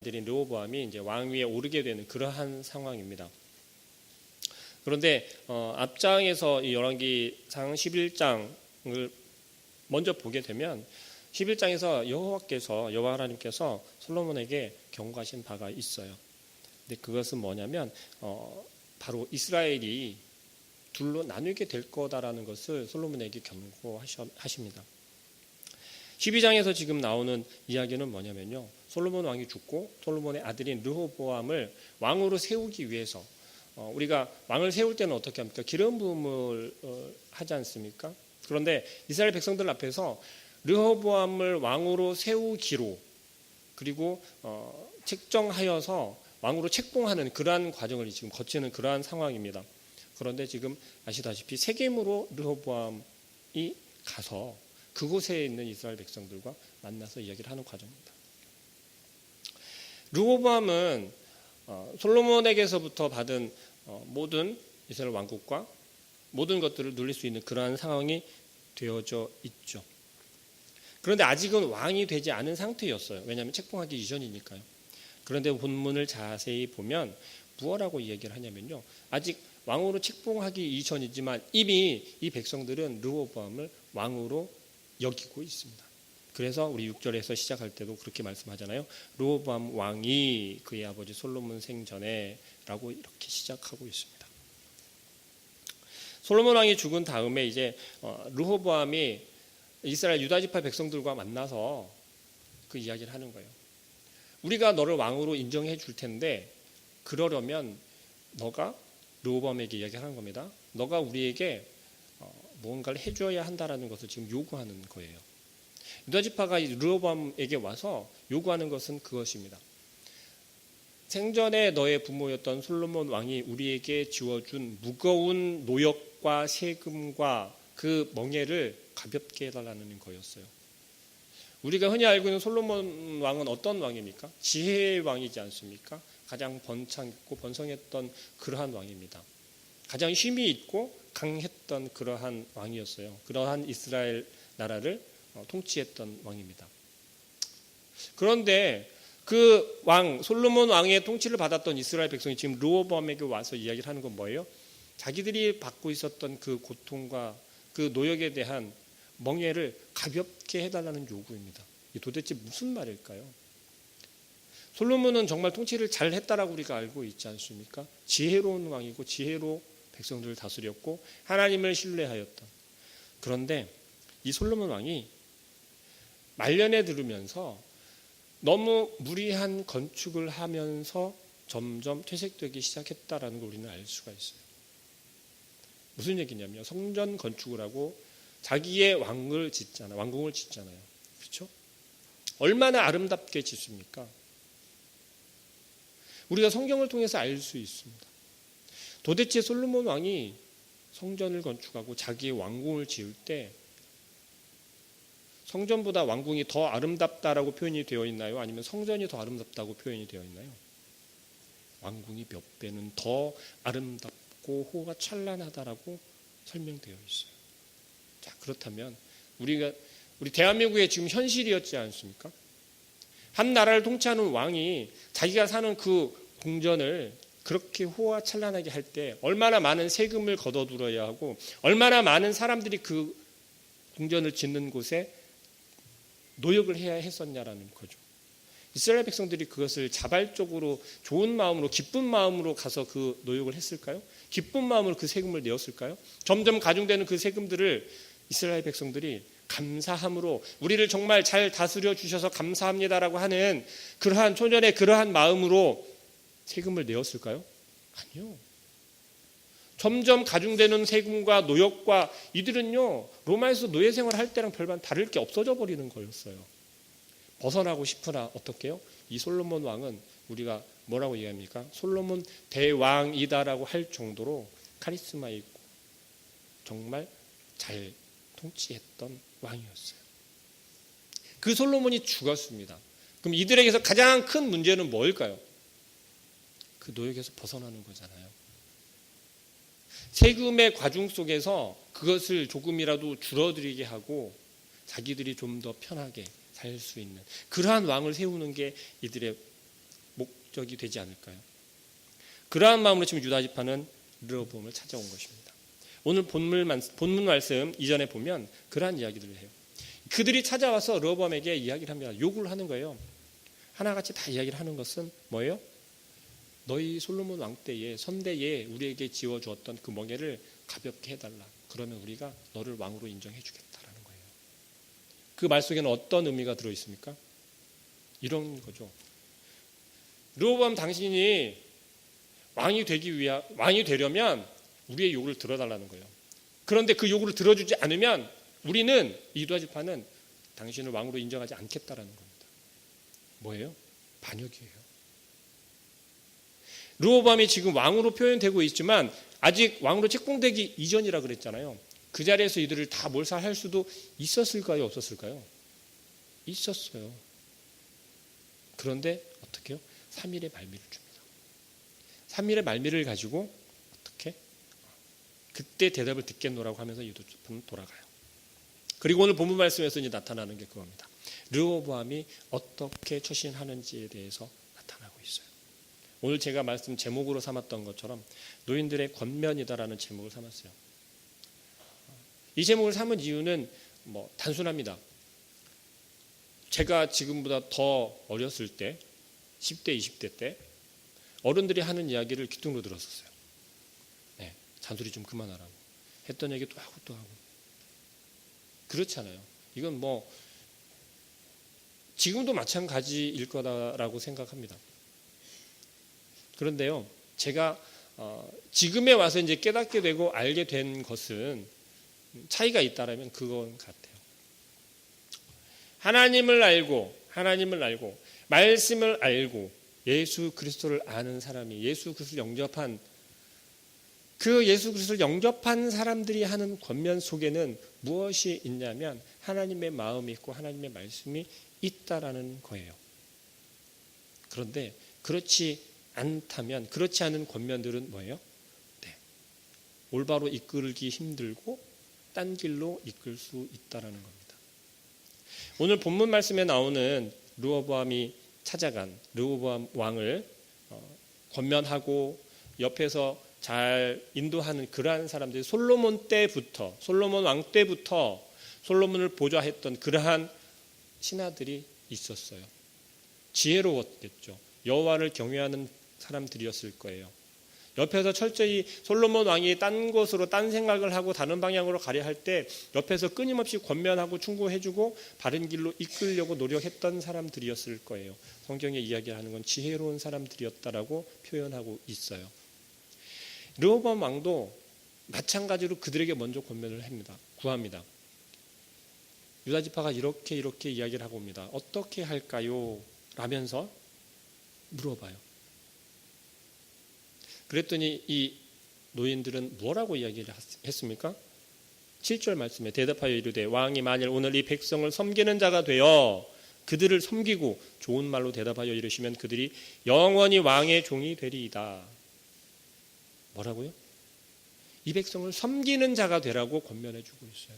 아들인 르호보암이 이제 왕위에 오르게 되는 그러한 상황입니다. 그런데 앞장에서 이 열왕기상 11장을 먼저 보게 되면 11장에서 여호와 하나님께서 솔로몬에게 경고하신 바가 있어요. 근데 그것은 뭐냐면 바로 이스라엘이 둘로 나누게 될 거다라는 것을 솔로몬에게 경고하십니다. 12장에서 지금 나오는 이야기는 뭐냐면요, 솔로몬 왕이 죽고 솔로몬의 아들인 르호보암을 왕으로 세우기 위해서 우리가 왕을 세울 때는 어떻게 합니까? 기름 부음을 하지 않습니까? 그런데 이스라엘 백성들 앞에서 르호보암을 왕으로 세우기로 그리고 책정하여서 왕으로 책봉하는 그러한 과정을 지금 거치는 그러한 상황입니다. 그런데 지금 아시다시피 세겜으로 르호보암이 가서 그곳에 있는 이스라엘 백성들과 만나서 이야기를 하는 과정입니다. 르호보암은 솔로몬에게서부터 받은 모든 이스라엘 왕국과 모든 것들을 누릴 수 있는 그러한 상황이 되어져 있죠. 그런데 아직은 왕이 되지 않은 상태였어요. 왜냐하면 책봉하기 이전이니까요. 그런데 본문을 자세히 보면 무엇라고 얘기를 하냐면요, 아직 왕으로 책봉하기 이전이지만 이미 이 백성들은 르호보암을 왕으로 여기고 있습니다. 그래서 우리 6절에서 시작할 때도 그렇게 말씀하잖아요. 르호보암 왕이 그의 아버지 솔로몬 생전에 라고 이렇게 시작하고 있습니다. 솔로몬 왕이 죽은 다음에 이제 르호보암이 이스라엘 유다 지파 백성들과 만나서 그 이야기를 하는 거예요. 우리가 너를 왕으로 인정해 줄 텐데 그러려면 너가 르호보암에게 이야기하는 겁니다. 너가 우리에게 무언가를 해줘야 한다라는 것을 지금 요구하는 거예요. 유다 지파가 르호보암에게 와서 요구하는 것은 그것입니다. 생전에 너의 부모였던 솔로몬 왕이 우리에게 지워준 무거운 노역과 세금과 그 멍에를 가볍게 해달라는 거였어요. 우리가 흔히 알고 있는 솔로몬 왕은 어떤 왕입니까? 지혜의 왕이지 않습니까? 가장 번창했고 번성했던 그러한 왕입니다. 가장 힘이 있고 강했던 그러한 왕이었어요. 그러한 이스라엘 나라를 통치했던 왕입니다. 그런데 그 왕 솔로몬 왕의 통치를 받았던 이스라엘 백성이 지금 르호보암에게 와서 이야기를 하는 건 뭐예요? 자기들이 받고 있었던 그 고통과 그 노역에 대한 멍에를 가볍게 해달라는 요구입니다. 이게 도대체 무슨 말일까요? 솔로몬은 정말 통치를 잘 했다라고 우리가 알고 있지 않습니까? 지혜로운 왕이고 지혜로 백성들을 다스렸고 하나님을 신뢰하였던. 그런데 이 솔로몬 왕이 말년에 들으면서 너무 무리한 건축을 하면서 점점 퇴색되기 시작했다라는 걸 우리는 알 수가 있어요. 무슨 얘기냐면 성전 건축을 하고 자기의 왕궁을 짓잖아요. 그렇죠? 얼마나 아름답게 짓습니까? 우리가 성경을 통해서 알 수 있습니다. 도대체 솔로몬 왕이 성전을 건축하고 자기의 왕궁을 지을 때 성전보다 왕궁이 더 아름답다라고 표현이 되어 있나요? 아니면 성전이 더 아름답다고 표현이 되어 있나요? 왕궁이 몇 배는 더 아름답고 호가 찬란하다라고 설명되어 있어요. 자, 그렇다면 우리 대한민국의 지금 현실이었지 않습니까? 한 나라를 통치하는 왕이 자기가 사는 그 궁전을 그렇게 호화 찬란하게 할 때 얼마나 많은 세금을 걷어들여야 하고 얼마나 많은 사람들이 그 궁전을 짓는 곳에 노역을 해야 했었냐라는 거죠. 이스라엘 백성들이 그것을 자발적으로 좋은 마음으로 기쁜 마음으로 가서 그 노역을 했을까요? 기쁜 마음으로 그 세금을 내었을까요? 점점 가중되는 그 세금들을 이스라엘 백성들이 감사함으로 우리를 정말 잘 다스려 주셔서 감사합니다라고 하는 그러한 초년의 그러한 마음으로 세금을 내었을까요? 아니요. 점점 가중되는 세금과 노역과 이들은요 로마에서 노예 생활을 할 때랑 별반 다를 게 없어져 버리는 거였어요. 벗어나고 싶으나 어떻게 해요? 이 솔로몬 왕은 우리가 뭐라고 얘기합니까? 솔로몬 대왕이다라고 할 정도로 카리스마 있고 정말 잘 통치했던 왕이었어요. 그 솔로몬이 죽었습니다. 그럼 이들에게서 가장 큰 문제는 뭘까요? 그 노역에서 벗어나는 거잖아요. 세금의 과중 속에서 그것을 조금이라도 줄어들이게 하고 자기들이 좀 더 편하게 살 수 있는 그러한 왕을 세우는 게 이들의 목적이 되지 않을까요? 그러한 마음으로 지금 유다 지파는 르호보암을 찾아온 것입니다. 오늘 본문 말씀 이전에 보면 그러한 이야기들을 해요. 그들이 찾아와서 르호보암에게 이야기를 합니다. 요구를 하는 거예요. 하나같이 다 이야기를 하는 것은 뭐예요? 너희 솔로몬 왕 때에 선대에 우리에게 지어주었던 그 멍에를 가볍게 해달라. 그러면 우리가 너를 왕으로 인정해 주겠다라는 거예요. 그 말 속에는 어떤 의미가 들어있습니까? 이런 거죠. 르호보암 당신이 왕이 되려면 우리의 요구를 들어달라는 거예요. 그런데 그 요구를 들어주지 않으면 우리는 이 유다 지파는 당신을 왕으로 인정하지 않겠다라는 겁니다. 뭐예요? 반역이에요. 르호보암이 지금 왕으로 표현되고 있지만 아직 왕으로 책봉되기 이전이라 그랬잖아요. 그 자리에서 이들을 다 몰살할 수도 있었을까요? 없었을까요? 있었어요. 그런데 어떻게 해요? 3일의 말미를 줍니다. 3일의 말미를 가지고 어떻게? 그때 대답을 듣겠노라고 하면서 유다는 돌아가요. 그리고 오늘 본문 말씀에서 이제 나타나는 게 그겁니다. 르호보암이 어떻게 처신하는지에 대해서 나타나고 있어요. 오늘 제가 말씀 제목으로 삼았던 것처럼 노인들의 권면이다라는 제목을 삼았어요. 이 제목을 삼은 이유는 단순합니다. 제가 지금보다 더 어렸을 때 10대, 20대 때 어른들이 하는 이야기를 귀뚱으로 들었었어요. 네, 잔소리 좀 그만하라고 했던 얘기 또 하고 또 하고. 그렇잖아요. 이건 지금도 마찬가지일 거다라고 생각합니다. 그런데요, 제가 지금에 와서 이제 깨닫게 되고 알게 된 것은 차이가 있다라면 그건 같아요. 하나님을 알고 말씀을 알고 예수 그리스도를 아는 사람이 예수 그리스도를 영접한 예수 그리스도를 영접한 사람들이 하는 권면 속에는 무엇이 있냐면 하나님의 마음이 있고 하나님의 말씀이 있다라는 거예요. 그런데 그렇지 않다면 그렇지 않은 권면들은 뭐예요? 네. 올바로 이끌기 힘들고 딴 길로 이끌 수 있다라는 겁니다. 오늘 본문 말씀에 나오는 르호보암이 찾아간 르호보암 왕을 권면하고 옆에서 잘 인도하는 그러한 사람들이 솔로몬 왕 때부터 솔로몬을 보좌했던 그러한 신하들이 있었어요. 지혜로웠겠죠. 여호와를 경외하는 사람들이었을 거예요. 옆에서 철저히 솔로몬 왕이 딴 곳으로 딴 생각을 하고 다른 방향으로 가려 할 때 옆에서 끊임없이 권면하고 충고해주고 바른 길로 이끌려고 노력했던 사람들이었을 거예요. 성경의 이야기하는 건 지혜로운 사람들이었다라고 표현하고 있어요. 르호보암 왕도 마찬가지로 그들에게 먼저 권면을 구합니다. 유다 지파가 이렇게 이야기를 하고 옵니다. 어떻게 할까요? 라면서 물어봐요. 그랬더니 이 노인들은 뭐라고 이야기를 했습니까? 7절 말씀에 대답하여 이르되 왕이 만일 오늘 이 백성을 섬기는 자가 되어 그들을 섬기고 좋은 말로 대답하여 이르시면 그들이 영원히 왕의 종이 되리이다. 뭐라고요? 이 백성을 섬기는 자가 되라고 권면해 주고 있어요.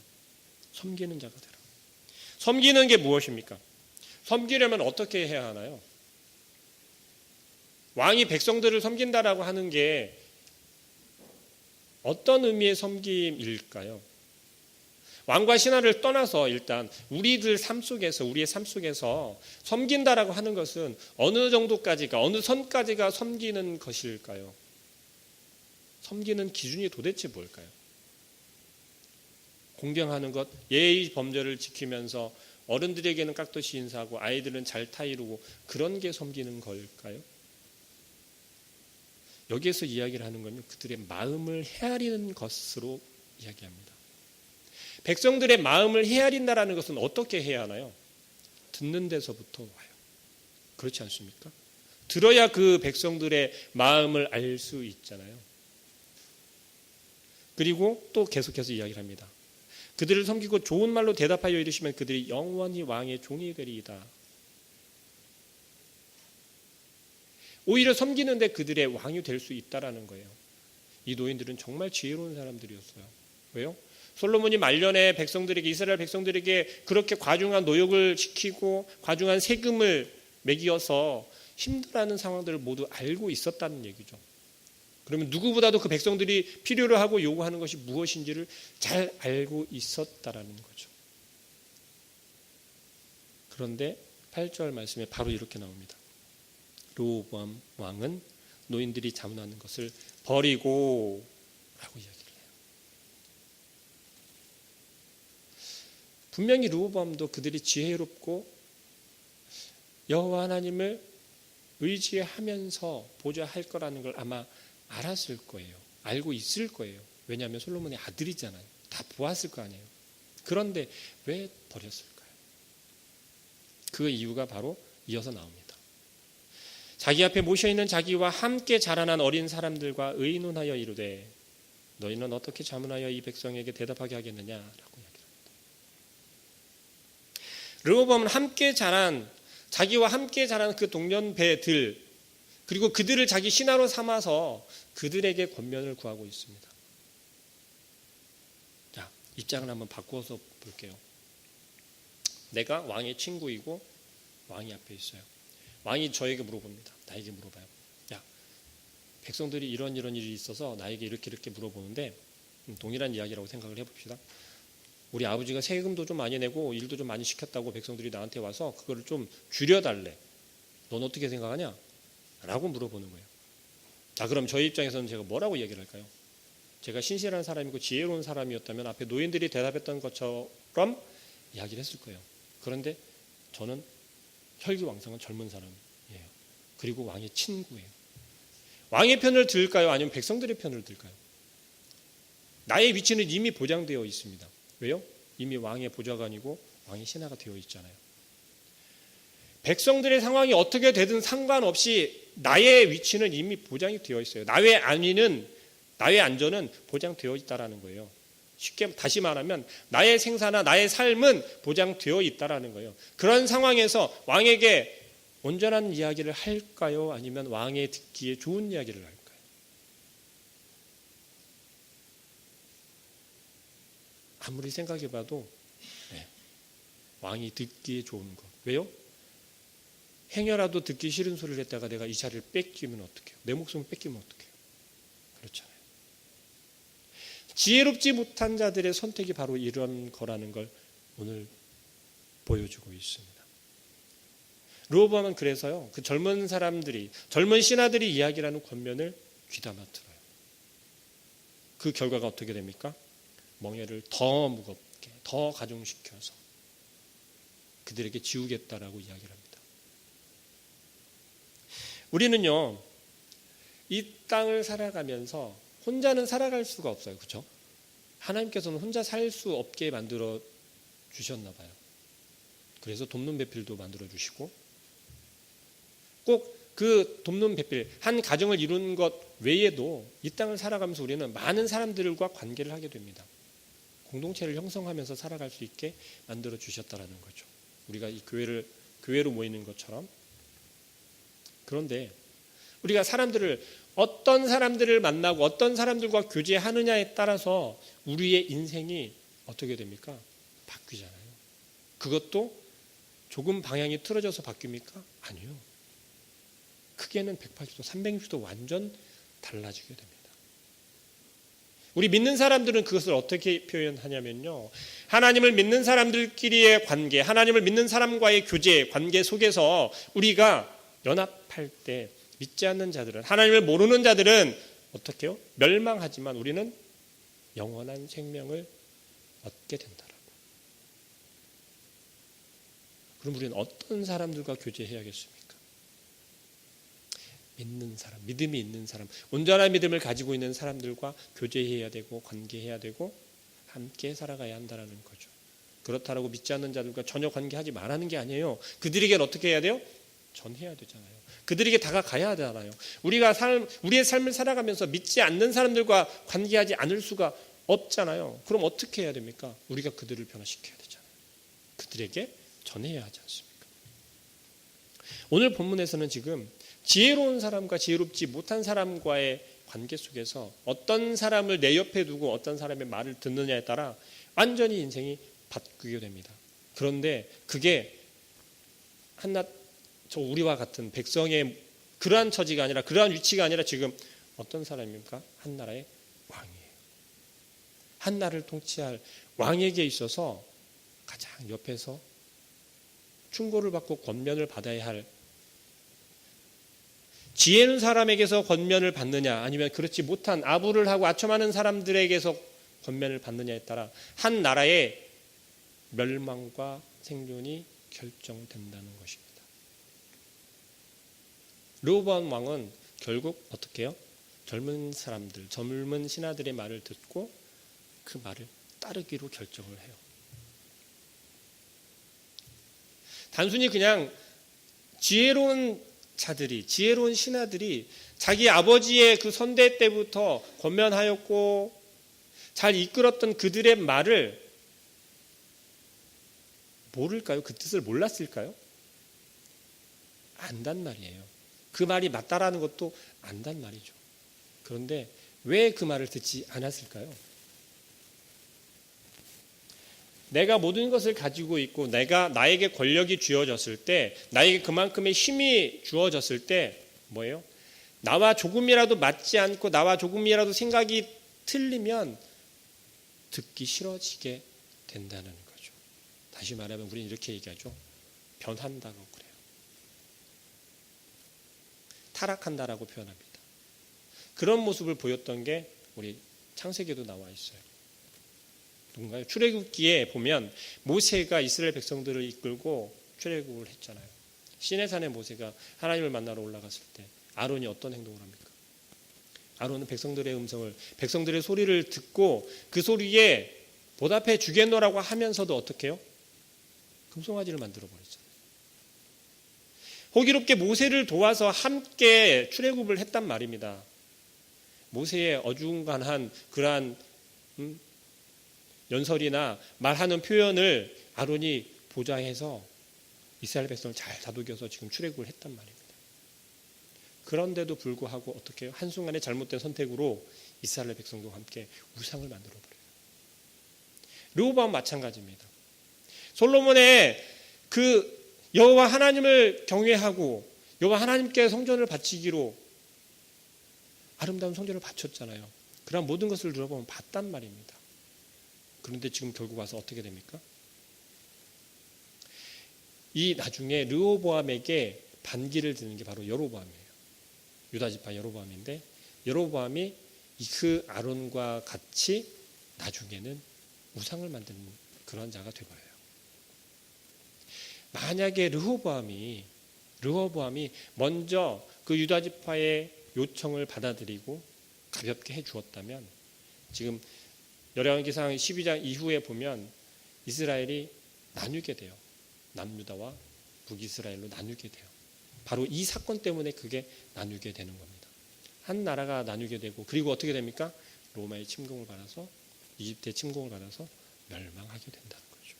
섬기는 자가 되라. 섬기는 게 무엇입니까? 섬기려면 어떻게 해야 하나요? 왕이 백성들을 섬긴다라고 하는 게 어떤 의미의 섬김일까요? 왕과 신하를 떠나서 일단 우리의 삶 속에서 섬긴다라고 하는 것은 어느 정도까지가, 어느 선까지가 섬기는 것일까요? 섬기는 기준이 도대체 뭘까요? 공경하는 것, 예의 범절을 지키면서 어른들에게는 깍듯이 인사하고 아이들은 잘 타이르고 그런 게 섬기는 걸까요? 여기에서 이야기를 하는 건요, 그들의 마음을 헤아리는 것으로 이야기합니다. 백성들의 마음을 헤아린다라는 것은 어떻게 해야 하나요? 듣는 데서부터 와요. 그렇지 않습니까? 들어야 그 백성들의 마음을 알 수 있잖아요. 그리고 또 계속해서 이야기를 합니다. 그들을 섬기고 좋은 말로 대답하여 이르시면 그들이 영원히 왕의 종이 되리이다. 오히려 섬기는데 그들의 왕이 될 수 있다라는 거예요. 이 노인들은 정말 지혜로운 사람들이었어요. 왜요? 솔로몬이 말년에 이스라엘 백성들에게 그렇게 과중한 노역을 시키고 과중한 세금을 매기어서 힘들어하는 상황들을 모두 알고 있었다는 얘기죠. 그러면 누구보다도 그 백성들이 필요로 하고 요구하는 것이 무엇인지를 잘 알고 있었다라는 거죠. 그런데 8절 말씀에 바로 이렇게 나옵니다. 르호보암 왕은 노인들이 자문하는 것을 버리고 라고 이야기를 해요. 분명히 르호보암도 그들이 지혜롭고 여호와 하나님을 의지하면서 보좌할 거라는 걸 아마 알았을 거예요. 알고 있을 거예요. 왜냐하면 솔로몬의 아들이잖아요. 다 보았을 거 아니에요. 그런데 왜 버렸을까요? 그 이유가 바로 이어서 나옵니다. 자기 앞에 모셔있는 자기와 함께 자라난 어린 사람들과 의논하여 이르되 너희는 어떻게 자문하여 이 백성에게 대답하게 하겠느냐라고 이야기합니다. 르호보암은 자기와 함께 자란 그 동년배들 그리고 그들을 자기 신하로 삼아서 그들에게 권면을 구하고 있습니다. 자, 입장을 한번 바꿔서 볼게요. 내가 왕의 친구이고 왕이 앞에 있어요. 왕이 저에게 물어봅니다. 나에게 물어봐요. 야, 백성들이 이런 일이 있어서 나에게 이렇게 물어보는데 동일한 이야기라고 생각을 해봅시다. 우리 아버지가 세금도 좀 많이 내고 일도 좀 많이 시켰다고 백성들이 나한테 와서 그거를 좀 줄여달래. 넌 어떻게 생각하냐? 라고 물어보는 거예요. 자, 그럼 저희 입장에서는 제가 뭐라고 얘기를 할까요? 제가 신실한 사람이고 지혜로운 사람이었다면 앞에 노인들이 대답했던 것처럼 이야기를 했을 거예요. 그런데 저는 혈기왕성한 젊은 사람이에요. 그리고 왕의 친구예요. 왕의 편을 들까요? 아니면 백성들의 편을 들까요? 나의 위치는 이미 보장되어 있습니다. 왜요? 이미 왕의 보좌관이고 왕의 신하가 되어 있잖아요. 백성들의 상황이 어떻게 되든 상관없이 나의 위치는 이미 보장이 되어 있어요. 나의 안전은 보장되어 있다라는 거예요. 쉽게 다시 말하면 나의 생사나 나의 삶은 보장되어 있다라는 거예요. 그런 상황에서 왕에게 온전한 이야기를 할까요? 아니면 왕의 듣기에 좋은 이야기를 할까요? 아무리 생각해봐도 왕이 듣기에 좋은 것. 왜요? 행여라도 듣기 싫은 소리를 했다가 내가 이 자리를 뺏기면 어떡해요? 내 목숨을 뺏기면 어떡해요? 그렇잖아요. 지혜롭지 못한 자들의 선택이 바로 이런 거라는 걸 오늘 보여주고 있습니다. 르호보암은 그래서요, 그 젊은 신하들이 이야기라는 권면을 귀담아 들어요. 그 결과가 어떻게 됩니까? 멍에를 더 무겁게, 더 가중시켜서 그들에게 지우겠다라고 이야기를 합니다. 우리는요, 이 땅을 살아가면서 혼자는 살아갈 수가 없어요. 그렇죠? 하나님께서는 혼자 살 수 없게 만들어 주셨나 봐요. 그래서 돕는 배필도 만들어 주시고 꼭 그 돕는 배필, 한 가정을 이루는 것 외에도 이 땅을 살아가면서 우리는 많은 사람들과 관계를 하게 됩니다. 공동체를 형성하면서 살아갈 수 있게 만들어 주셨다라는 거죠. 우리가 이 교회로 모이는 것처럼. 그런데 우리가 어떤 사람들을 만나고 어떤 사람들과 교제하느냐에 따라서 우리의 인생이 어떻게 됩니까? 바뀌잖아요. 그것도 조금 방향이 틀어져서 바뀝니까? 아니요. 크게는 180도, 360도 완전 달라지게 됩니다. 우리 믿는 사람들은 그것을 어떻게 표현하냐면요. 하나님을 믿는 사람들끼리의 관계, 하나님을 믿는 사람과의 교제, 관계 속에서 우리가 연합할 때 믿지 않는 자들은, 하나님을 모르는 자들은 어떻게 해요? 멸망하지만 우리는 영원한 생명을 얻게 된다라고. 그럼 우리는 어떤 사람들과 교제해야겠습니까? 믿는 사람, 믿음이 있는 사람, 온전한 믿음을 가지고 있는 사람들과 교제해야 되고 관계해야 되고 함께 살아가야 한다는 거죠. 그렇다라고 믿지 않는 자들과 전혀 관계하지 말라는 게 아니에요. 그들에게는 어떻게 해야 돼요? 전해야 되잖아요. 그들에게 다가가야 하잖아요. 우리의 삶을 살아가면서 믿지 않는 사람들과 관계하지 않을 수가 없잖아요. 그럼 어떻게 해야 됩니까? 우리가 그들을 변화시켜야 되잖아요. 그들에게 전해야 하지 않습니까? 오늘 본문에서는 지금 지혜로운 사람과 지혜롭지 못한 사람과의 관계 속에서 어떤 사람을 내 옆에 두고 어떤 사람의 말을 듣느냐에 따라 완전히 인생이 바뀌게 됩니다. 그런데 그게 한낱 저 우리와 같은 백성의 그러한 처지가 아니라, 그러한 위치가 아니라 지금 어떤 사람입니까? 한 나라의 왕이에요. 한 나라를 통치할 왕에게 있어서 가장 옆에서 충고를 받고 권면을 받아야 할, 지혜 있는 사람에게서 권면을 받느냐, 아니면 그렇지 못한 아부를 하고 아첨하는 사람들에게서 권면을 받느냐에 따라 한 나라의 멸망과 생존이 결정된다는 것입니다. 르호보암 왕은 결국 어떻게 해요? 젊은 사람들, 젊은 신하들의 말을 듣고 그 말을 따르기로 결정을 해요. 단순히 그냥 지혜로운 자들이, 지혜로운 신하들이 자기 아버지의 그 선대 때부터 권면하였고 잘 이끌었던 그들의 말을 모를까요? 그 뜻을 몰랐을까요? 안단 말이에요. 그 말이 맞다라는 것도 안단 말이죠. 그런데 왜 그 말을 듣지 않았을까요? 내가 모든 것을 가지고 있고 나에게 권력이 주어졌을 때, 나에게 그만큼의 힘이 주어졌을 때 뭐예요? 나와 조금이라도 맞지 않고 나와 조금이라도 생각이 틀리면 듣기 싫어지게 된다는 거죠. 다시 말하면 우리는 이렇게 얘기하죠. 변한다고 그래요. 타락한다라고 표현합니다. 그런 모습을 보였던 게 우리 창세기에도 나와 있어요. 누군가요? 출애굽기에 보면 모세가 이스라엘 백성들을 이끌고 출애굽을 했잖아요. 시내산에 모세가 하나님을 만나러 올라갔을 때 아론이 어떤 행동을 합니까? 아론은 백성들의 음성을, 백성들의 소리를 듣고 그 소리에 보답해 주겠노라고 하면서도 어떻게 해요? 금송아지를 만들어 버렸잖아요. 호기롭게 모세를 도와서 함께 출애굽을 했단 말입니다. 모세의 어중간한 그러한 연설이나 말하는 표현을 아론이 보좌해서 이스라엘 백성을 잘 다독여서 지금 출애굽을 했단 말입니다. 그런데도 불구하고 어떻게 해요? 한순간에 잘못된 선택으로 이스라엘 백성과 함께 우상을 만들어버려요. 르호보암 마찬가지입니다. 솔로몬의 그 여호와 하나님을 경외하고 여호와 하나님께 성전을 바치기로 아름다운 성전을 바쳤잖아요. 그런 모든 것을 들어보면 봤단 말입니다. 그런데 지금 결국 와서 어떻게 됩니까? 이 나중에 르호보암에게 반기를 드는 게 바로 여로보암이에요. 유다지파 여로보암인데, 여로보암이 그 아론과 같이 나중에는 우상을 만드는 그런 자가 되어버려요. 만약에 르호보암이 먼저 그 유다지파의 요청을 받아들이고 가볍게 해주었다면, 지금 열왕기상 12장 이후에 보면 이스라엘이 나뉘게 돼요. 남유다와 북이스라엘로 나뉘게 돼요. 바로 이 사건 때문에 그게 나뉘게 되는 겁니다. 한 나라가 나뉘게 되고, 그리고 어떻게 됩니까? 로마의 침공을 받아서, 이집트의 침공을 받아서 멸망하게 된다는 거죠.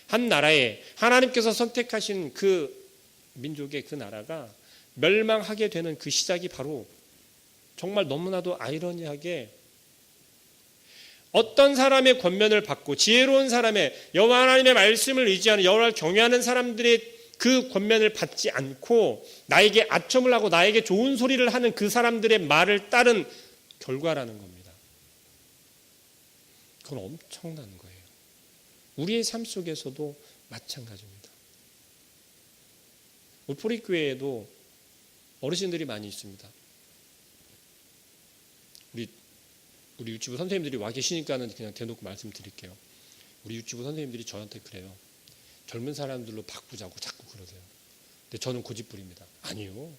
한 나라에 하나님께서 선택하신 그 민족의 그 나라가 멸망하게 되는 그 시작이 바로 정말 너무나도 아이러니하게 어떤 사람의 권면을 받고 지혜로운 사람의 여호와 하나님의 말씀을 의지하는, 여호와를 경외하는 사람들의 그 권면을 받지 않고 나에게 아첨을 하고 나에게 좋은 소리를 하는 그 사람들의 말을 따른 결과라는 겁니다. 그건 엄청난 거예요. 우리의 삶 속에서도 마찬가지입니다. 울포리교회에도 어르신들이 많이 있습니다. 우리 유치부 선생님들이 와 계시니까는 그냥 대놓고 말씀드릴게요. 우리 유치부 선생님들이 저한테 그래요. 젊은 사람들로 바꾸자고 자꾸 그러세요. 근데 저는 고집부립니다. 아니요.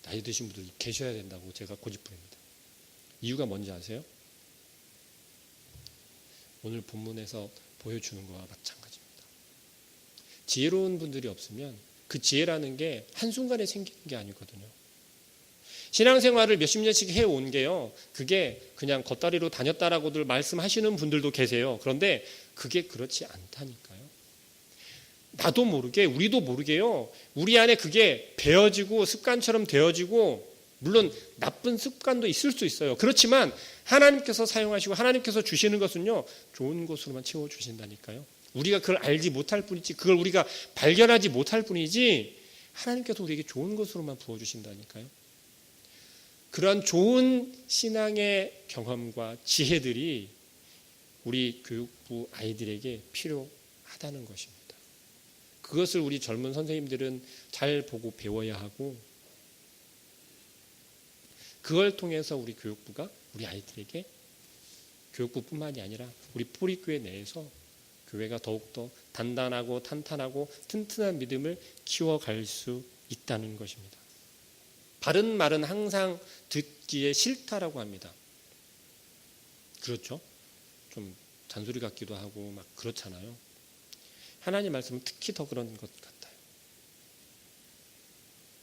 나이 드신 분들 계셔야 된다고 제가 고집부립니다. 이유가 뭔지 아세요? 오늘 본문에서 보여주는 거와 마찬가지입니다. 지혜로운 분들이 없으면 그 지혜라는 게 한순간에 생기는 게 아니거든요. 신앙생활을 몇십 년씩 해온 게요, 그게 그냥 겉다리로 다녔다라고들 말씀하시는 분들도 계세요. 그런데 그게 그렇지 않다니까요. 나도 모르게, 우리도 모르게요, 우리 안에 그게 배어지고 습관처럼 되어지고, 물론 나쁜 습관도 있을 수 있어요. 그렇지만 하나님께서 사용하시고 하나님께서 주시는 것은요, 좋은 것으로만 채워주신다니까요. 우리가 그걸 알지 못할 뿐이지, 그걸 우리가 발견하지 못할 뿐이지, 하나님께서 우리에게 좋은 것으로만 부어주신다니까요. 그런 좋은 신앙의 경험과 지혜들이 우리 교육부 아이들에게 필요하다는 것입니다. 그것을 우리 젊은 선생님들은 잘 보고 배워야 하고, 그걸 통해서 우리 교육부가 우리 아이들에게, 교육부뿐만이 아니라 우리 뿌리교회 내에서 교회가 더욱더 단단하고 탄탄하고 튼튼한 믿음을 키워갈 수 있다는 것입니다. 바른 말은 항상 듣기에 싫다라고 합니다. 그렇죠? 좀 잔소리 같기도 하고 막 그렇잖아요. 하나님 말씀은 특히 더 그런 것 같아요.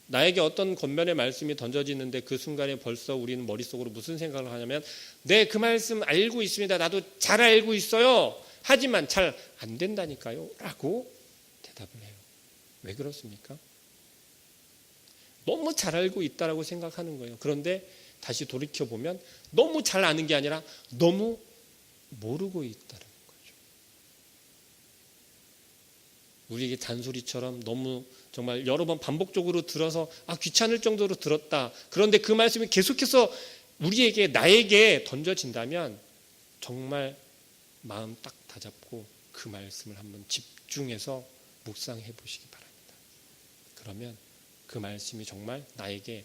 나에게 어떤 겉면의 말씀이 던져지는데 그 순간에 벌써 우리는 머릿속으로 무슨 생각을 하냐면, 네, 그 말씀 알고 있습니다. 나도 잘 알고 있어요. 하지만 잘 안 된다니까요. 라고 대답을 해요. 왜 그렇습니까? 너무 잘 알고 있다라고 생각하는 거예요. 그런데 다시 돌이켜보면 너무 잘 아는 게 아니라 너무 모르고 있다는 거죠. 우리에게 잔소리처럼 너무 정말 여러 번 반복적으로 들어서 귀찮을 정도로 들었다. 그런데 그 말씀이 계속해서 우리에게, 나에게 던져진다면 정말 마음 딱 다잡고 그 말씀을 한번 집중해서 묵상해 보시기 바랍니다. 그러면 그 말씀이 정말 나에게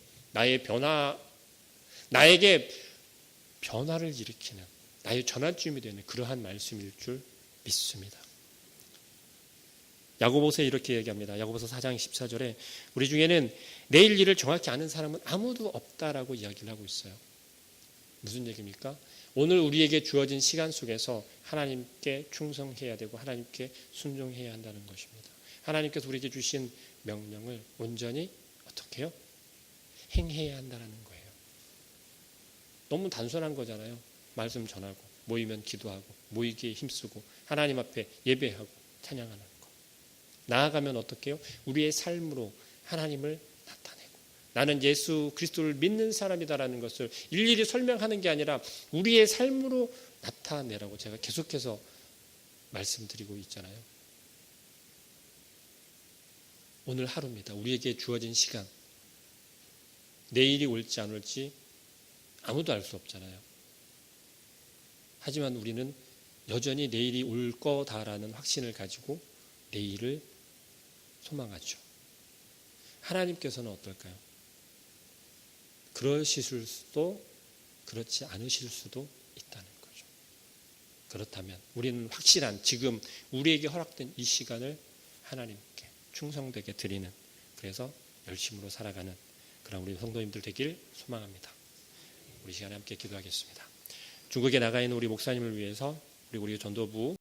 변화를 일으키는, 나의 전환점이 되는 그러한 말씀일 줄 믿습니다. 야고보서에 이렇게 얘기합니다. 야고보서 4장 14절에 우리 중에는 내일 일을 정확히 아는 사람은 아무도 없다라고 이야기를 하고 있어요. 무슨 얘기입니까? 오늘 우리에게 주어진 시간 속에서 하나님께 충성해야 되고 하나님께 순종해야 한다는 것입니다. 하나님께서 우리에게 주신 명령을 온전히 어떻게 해요? 행해야 한다는 거예요. 너무 단순한 거잖아요. 말씀 전하고, 모이면 기도하고, 모이기에 힘쓰고, 하나님 앞에 예배하고 찬양하는 거. 나아가면 어떻게 해요? 우리의 삶으로 하나님을 나타내고, 나는 예수 그리스도를 믿는 사람이다라는 것을 일일이 설명하는 게 아니라 우리의 삶으로 나타내라고 제가 계속해서 말씀드리고 있잖아요. 오늘 하루입니다. 우리에게 주어진 시간. 내일이 올지 안 올지 아무도 알 수 없잖아요. 하지만 우리는 여전히 내일이 올 거다라는 확신을 가지고 내일을 소망하죠. 하나님께서는 어떨까요? 그러실 수도 그렇지 않으실 수도 있다는 거죠. 그렇다면 우리는 확실한 지금 우리에게 허락된 이 시간을 하나님께 충성되게 드리는, 그래서 열심으로 살아가는 그런 우리 성도님들 되길 소망합니다. 우리 시간에 함께 기도하겠습니다. 중국에 나가 있는 우리 목사님을 위해서 우리 전도부